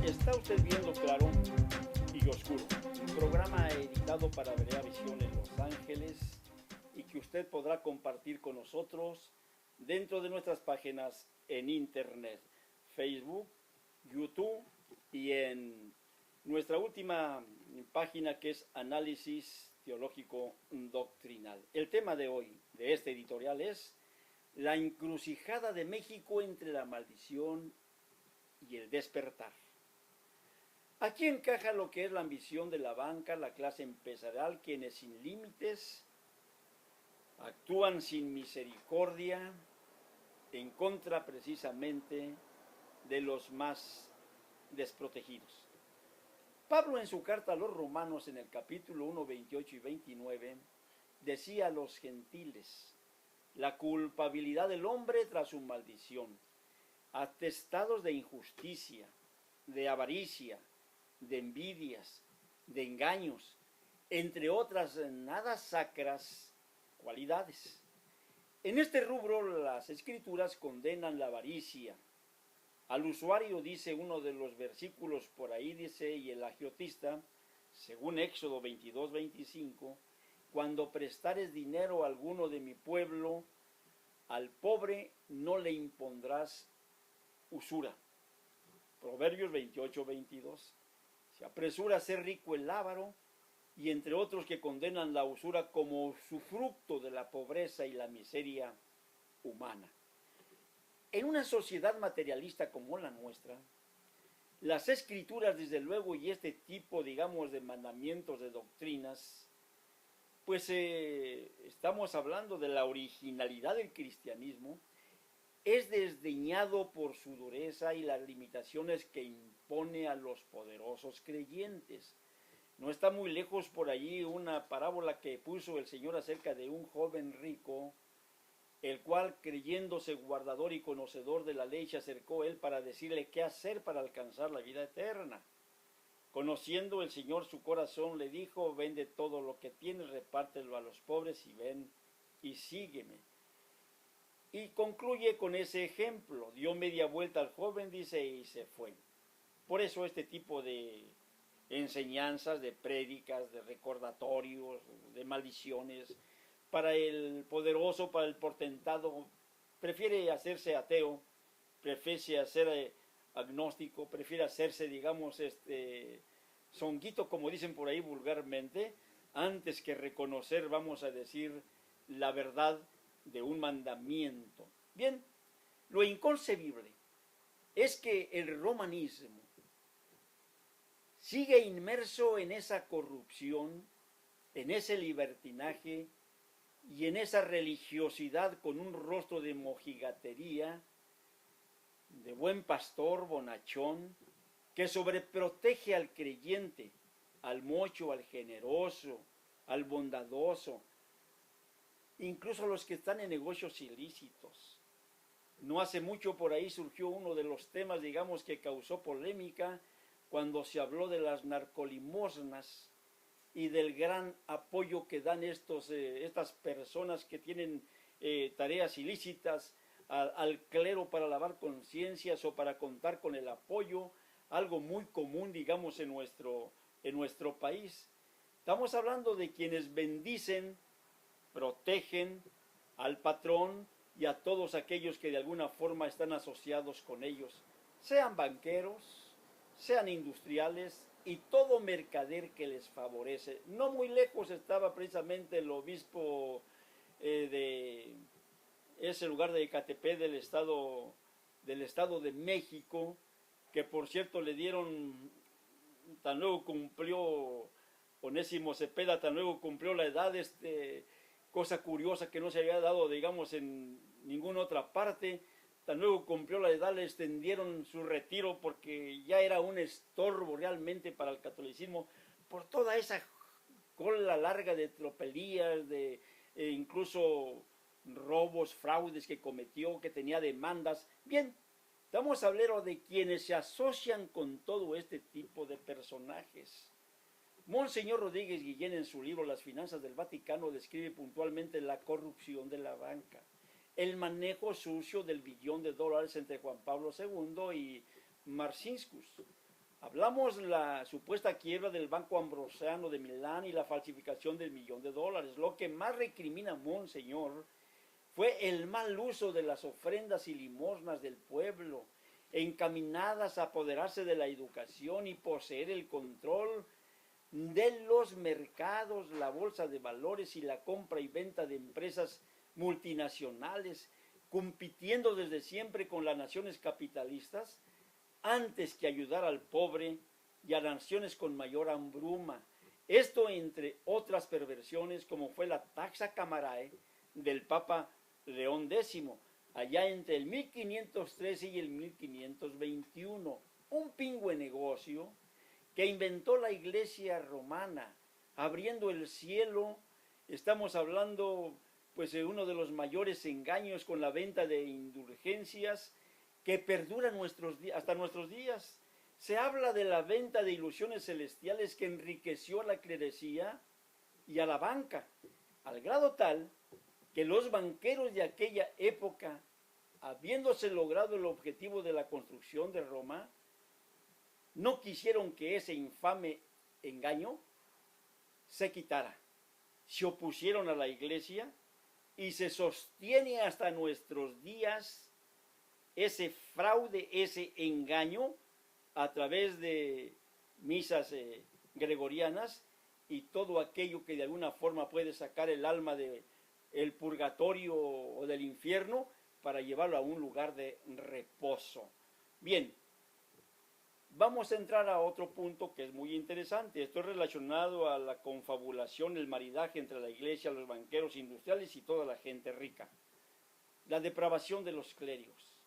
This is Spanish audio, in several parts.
Está usted viendo Claro y Oscuro, un programa editado para Berea Visión en Los Ángeles y que usted podrá compartir con nosotros dentro de nuestras páginas en internet, Facebook, YouTube y en nuestra última página, que es Análisis Teológico Doctrinal. El tema de hoy, de este editorial, es la encrucijada de México entre la maldición y el despertar. Aquí encaja lo que es la ambición de la banca, la clase empresarial, quienes sin límites actúan sin misericordia en contra precisamente de los más desprotegidos. Pablo, en su carta a los romanos, en el capítulo 1, 28 y 29, decía a los gentiles: la culpabilidad del hombre tras su maldición, atestados de injusticia, de avaricia, de envidias, de engaños, entre otras nada sacras cualidades. En este rubro las escrituras condenan la avaricia. Al usuario, dice uno de los versículos por ahí, dice: y el agiotista, según Éxodo 22, 25, cuando prestares dinero a alguno de mi pueblo, al pobre no le impondrás usura. Proverbios 28, 22. Se apresura a ser rico el avaro, y entre otros que condenan la usura como su fruto de la pobreza y la miseria humana. En una sociedad materialista como la nuestra, las escrituras, desde luego, y este tipo, digamos, de mandamientos, de doctrinas, pues estamos hablando de la originalidad del cristianismo, es desdeñado por su dureza y las limitaciones que impone a los poderosos creyentes. No está muy lejos por allí una parábola que puso el Señor acerca de un joven rico, el cual, creyéndose guardador y conocedor de la ley, se acercó a él para decirle qué hacer para alcanzar la vida eterna. Conociendo el Señor su corazón, le dijo: vende todo lo que tienes, repártelo a los pobres y ven y sígueme. Y concluye con ese ejemplo: dio media vuelta al joven, dice, y se fue. Por eso este tipo de enseñanzas, de prédicas, de recordatorios, de maldiciones, para el poderoso, para el portentado, prefiere hacerse ateo, prefiere ser agnóstico, prefiere hacerse, digamos, zonguito, como dicen por ahí vulgarmente, antes que reconocer, vamos a decir, la verdad de un mandamiento. Bien, lo inconcebible es que el romanismo sigue inmerso en esa corrupción, en ese libertinaje y en esa religiosidad con un rostro de mojigatería, de buen pastor bonachón, que sobreprotege al creyente, al mocho, al generoso, al bondadoso, incluso a los que están en negocios ilícitos. No hace mucho por ahí surgió uno de los temas, digamos, que causó polémica, cuando se habló de las narcolimosnas y del gran apoyo que dan estas personas que tienen tareas ilícitas al clero para lavar conciencias o para contar con el apoyo, algo muy común, digamos, en nuestro país. Estamos hablando de quienes bendicen, protegen al patrón y a todos aquellos que de alguna forma están asociados con ellos, sean banqueros, sean industriales y todo mercader que les favorece. No muy lejos estaba precisamente el obispo de ese lugar de Ecatepec del Estado de México, que por cierto le dieron, tan luego cumplió Onésimo Cepeda, tan luego cumplió la edad, cosa curiosa que no se había dado, digamos, en ninguna otra parte. Tan luego cumplió la edad, le extendieron su retiro porque ya era un estorbo realmente para el catolicismo, por toda esa cola larga de tropelías, de incluso robos, fraudes que cometió, que tenía demandas. Bien, estamos hablando de quienes se asocian con todo este tipo de personajes. Monseñor Rodríguez Guillén, en su libro Las finanzas del Vaticano, describe puntualmente la corrupción de la banca, el manejo sucio del billón de dólares entre Juan Pablo II y Marcinkus. Hablamos la supuesta quiebra del Banco Ambrosiano de Milán y la falsificación del $1.000.000. Lo que más recrimina Monseñor fue el mal uso de las ofrendas y limosnas del pueblo, encaminadas a apoderarse de la educación y poseer el control de los mercados, la bolsa de valores y la compra y venta de empresas multinacionales, compitiendo desde siempre con las naciones capitalistas, antes que ayudar al pobre y a naciones con mayor hambruma. Esto entre otras perversiones, como fue la taxa camarae del Papa León X, allá entre el 1513 y el 1521. Un pingüe negocio que inventó la Iglesia romana, abriendo el cielo. Estamos hablando pues de uno de los mayores engaños con la venta de indulgencias que perdura hasta nuestros días. Se habla de la venta de ilusiones celestiales que enriqueció a la clerecía y a la banca, al grado tal que los banqueros de aquella época, habiéndose logrado el objetivo de la construcción de Roma, no quisieron que ese infame engaño se quitara. Se opusieron a la Iglesia y se sostiene hasta nuestros días ese fraude, ese engaño a través de misas gregorianas y todo aquello que de alguna forma puede sacar el alma del purgatorio o del infierno para llevarlo a un lugar de reposo. Bien, vamos a entrar a otro punto que es muy interesante. Esto es relacionado a la confabulación, el maridaje entre la Iglesia, los banqueros industriales y toda la gente rica. La depravación de los clérigos,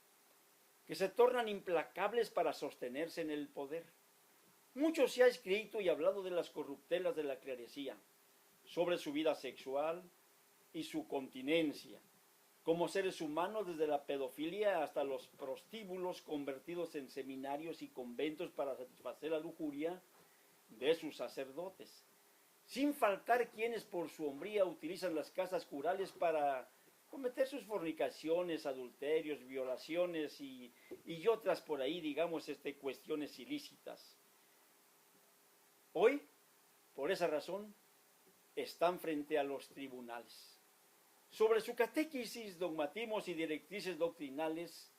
que se tornan implacables para sostenerse en el poder. Mucho se ha escrito y hablado de las corruptelas de la clerecía, sobre su vida sexual y su continencia, como seres humanos, desde la pedofilia hasta los prostíbulos convertidos en seminarios y conventos para satisfacer la lujuria de sus sacerdotes, sin faltar quienes por su hombría utilizan las casas curales para cometer sus fornicaciones, adulterios, violaciones y otras por ahí, digamos, cuestiones ilícitas. Hoy, por esa razón, están frente a los tribunales. Sobre su catequesis, dogmatismos y directrices doctrinales,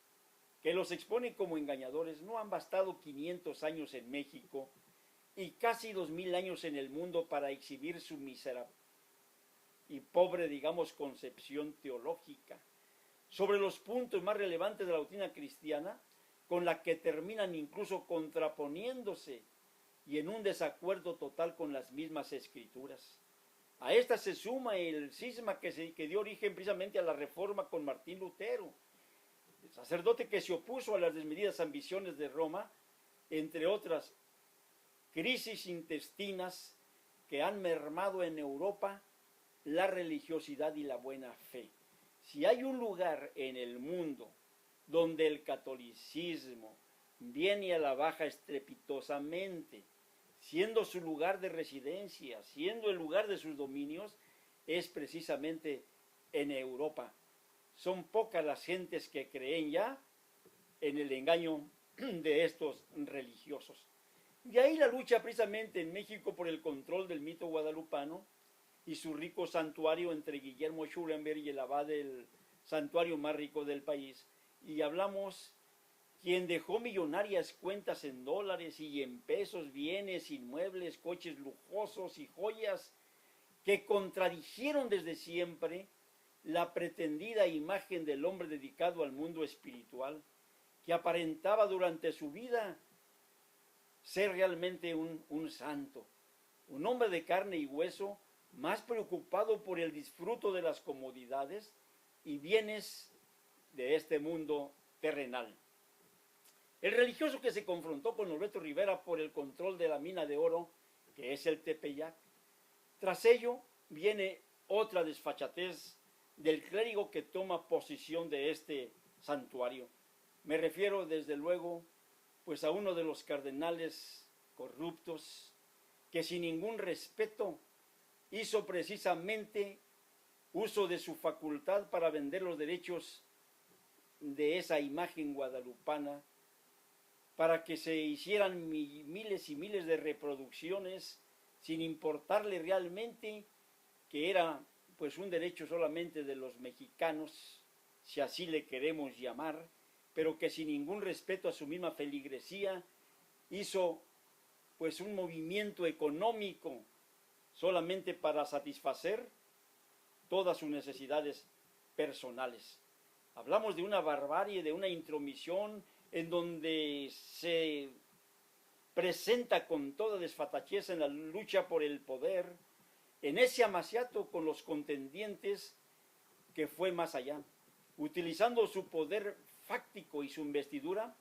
que los exponen como engañadores, no han bastado 500 años en México y casi 2000 años en el mundo para exhibir su miserable y pobre, digamos, concepción teológica sobre los puntos más relevantes de la doctrina cristiana, con la que terminan incluso contraponiéndose y en un desacuerdo total con las mismas escrituras. A esta se suma el cisma que dio origen precisamente a la Reforma con Martín Lutero, el sacerdote que se opuso a las desmedidas ambiciones de Roma, entre otras crisis intestinas que han mermado en Europa la religiosidad y la buena fe. Si hay un lugar en el mundo donde el catolicismo viene a la baja estrepitosamente, siendo su lugar de residencia, siendo el lugar de sus dominios, es precisamente en Europa. Son pocas las gentes que creen ya en el engaño de estos religiosos. De ahí la lucha precisamente en México por el control del mito guadalupano y su rico santuario entre Guillermo Schulenberg y el abad del santuario más rico del país. Y hablamos quien dejó millonarias cuentas en dólares y en pesos, bienes, inmuebles, coches lujosos y joyas que contradijeron desde siempre la pretendida imagen del hombre dedicado al mundo espiritual, que aparentaba durante su vida ser realmente un santo, un hombre de carne y hueso, más preocupado por el disfruto de las comodidades y bienes de este mundo terrenal. El religioso que se confrontó con Norberto Rivera por el control de la mina de oro, que es el Tepeyac. Tras ello viene otra desfachatez del clérigo que toma posesión de este santuario. Me refiero desde luego pues a uno de los cardenales corruptos, que sin ningún respeto hizo precisamente uso de su facultad para vender los derechos de esa imagen guadalupana, para que se hicieran miles y miles de reproducciones, sin importarle realmente que era pues un derecho solamente de los mexicanos, si así le queremos llamar, pero que sin ningún respeto a su misma feligresía hizo pues un movimiento económico solamente para satisfacer todas sus necesidades personales. Hablamos de una barbarie, de una intromisión en donde se presenta con toda desfatachez en la lucha por el poder, en ese amaciato con los contendientes que fue más allá, utilizando su poder fáctico y su investidura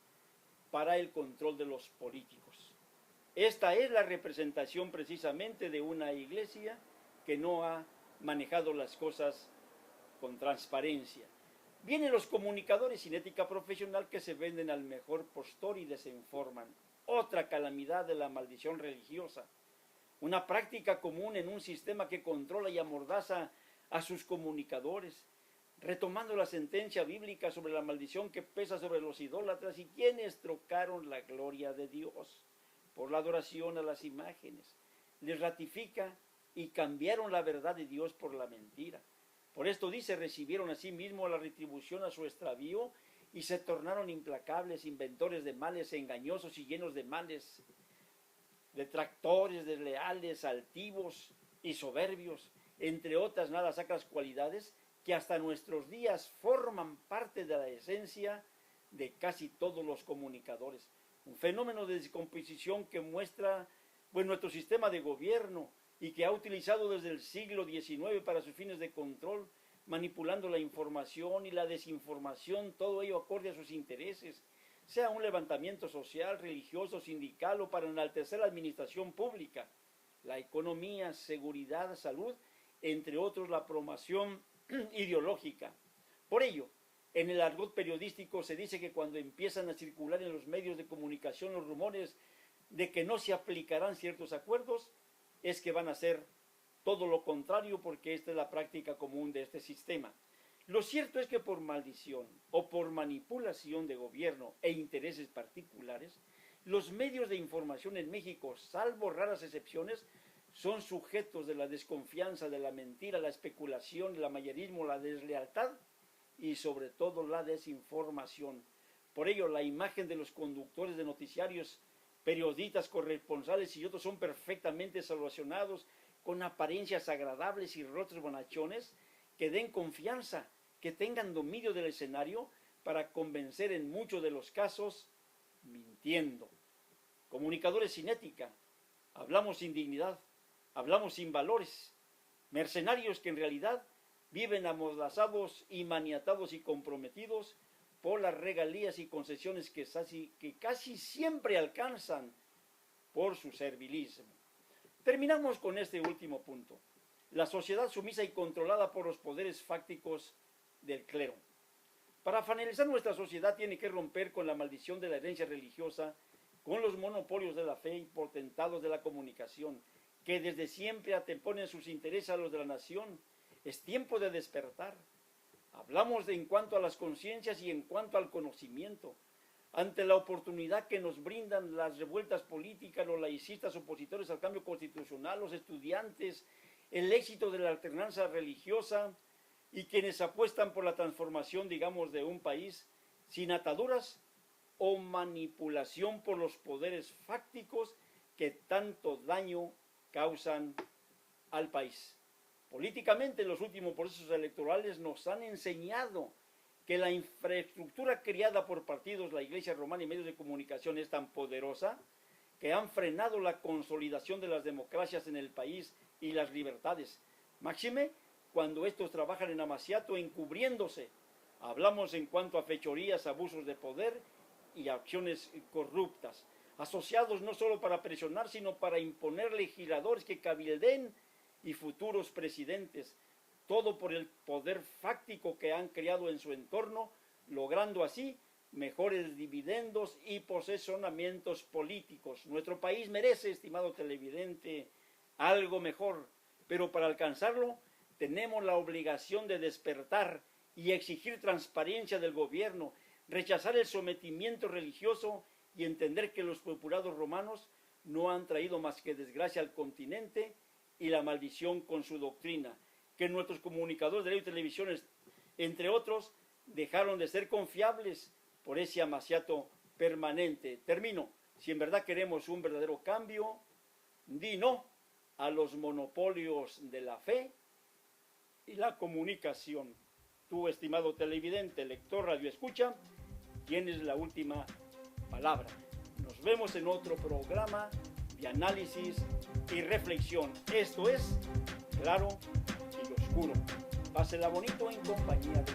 para el control de los políticos. Esta es la representación precisamente de una iglesia que no ha manejado las cosas con transparencia. Vienen los comunicadores sin ética profesional que se venden al mejor postor y desinforman. Otra calamidad de la maldición religiosa. Una práctica común en un sistema que controla y amordaza a sus comunicadores, retomando la sentencia bíblica sobre la maldición que pesa sobre los idólatras y quienes trocaron la gloria de Dios por la adoración a las imágenes. Les ratifica y cambiaron la verdad de Dios por la mentira. Por esto dice, recibieron a sí mismo la retribución a su extravío y se tornaron implacables, inventores de males, engañosos y llenos de males, detractores, desleales, altivos y soberbios, entre otras nada sacras cualidades que hasta nuestros días forman parte de la esencia de casi todos los comunicadores. Un fenómeno de descomposición que muestra nuestro sistema de gobierno y que ha utilizado desde el siglo XIX para sus fines de control, manipulando la información y la desinformación, todo ello acorde a sus intereses, sea un levantamiento social, religioso, sindical o para enaltecer la administración pública, la economía, seguridad, salud, entre otros la promoción ideológica. Por ello, en el argot periodístico se dice que cuando empiezan a circular en los medios de comunicación los rumores de que no se aplicarán ciertos acuerdos, es que van a hacer todo lo contrario, porque esta es la práctica común de este sistema. Lo cierto es que por maldición o por manipulación de gobierno e intereses particulares, los medios de información en México, salvo raras excepciones, son sujetos de la desconfianza, de la mentira, la especulación, el amarillismo, la deslealtad y sobre todo la desinformación. Por ello, la imagen de los conductores de noticiarios, periodistas, corresponsales y otros son perfectamente solucionados con apariencias agradables y rostros bonachones que den confianza, que tengan dominio del escenario para convencer en muchos de los casos mintiendo. Comunicadores sin ética, hablamos sin dignidad, hablamos sin valores, mercenarios que en realidad viven amordazados y maniatados y comprometidos por las regalías y concesiones que casi siempre alcanzan por su servilismo. Terminamos con este último punto. La sociedad sumisa y controlada por los poderes fácticos del clero. Para finalizar, nuestra sociedad tiene que romper con la maldición de la herencia religiosa, con los monopolios de la fe y potentados de la comunicación, que desde siempre anteponen sus intereses a los de la nación. Es tiempo de despertar. Hablamos en cuanto a las conciencias y en cuanto al conocimiento. Ante la oportunidad que nos brindan las revueltas políticas, los laicistas opositores al cambio constitucional, los estudiantes, el éxito de la alternancia religiosa y quienes apuestan por la transformación, de un país sin ataduras o manipulación por los poderes fácticos que tanto daño causan al país. Políticamente, los últimos procesos electorales nos han enseñado que la infraestructura creada por partidos, la Iglesia romana y medios de comunicación es tan poderosa que han frenado la consolidación de las democracias en el país y las libertades. Máxime cuando estos trabajan en amaciato encubriéndose. Hablamos en cuanto a fechorías, abusos de poder y acciones corruptas, asociados no solo para presionar, sino para imponer legisladores que cabilden y futuros presidentes, todo por el poder fáctico que han creado en su entorno, logrando así mejores dividendos y posesionamientos políticos. Nuestro país merece, estimado televidente, algo mejor, pero para alcanzarlo tenemos la obligación de despertar y exigir transparencia del gobierno, rechazar el sometimiento religioso y entender que los purpurados romanos no han traído más que desgracia al continente y la maldición con su doctrina, que nuestros comunicadores de radio y televisión, entre otros, dejaron de ser confiables por ese amaciato permanente. Termino. Si en verdad queremos un verdadero cambio, di no a los monopolios de la fe y la comunicación. Tú, estimado televidente, lector, radioescucha, tienes la última palabra. Nos vemos en otro programa de análisis y reflexión. Esto es Claro y Oscuro. Pásela bonito en compañía de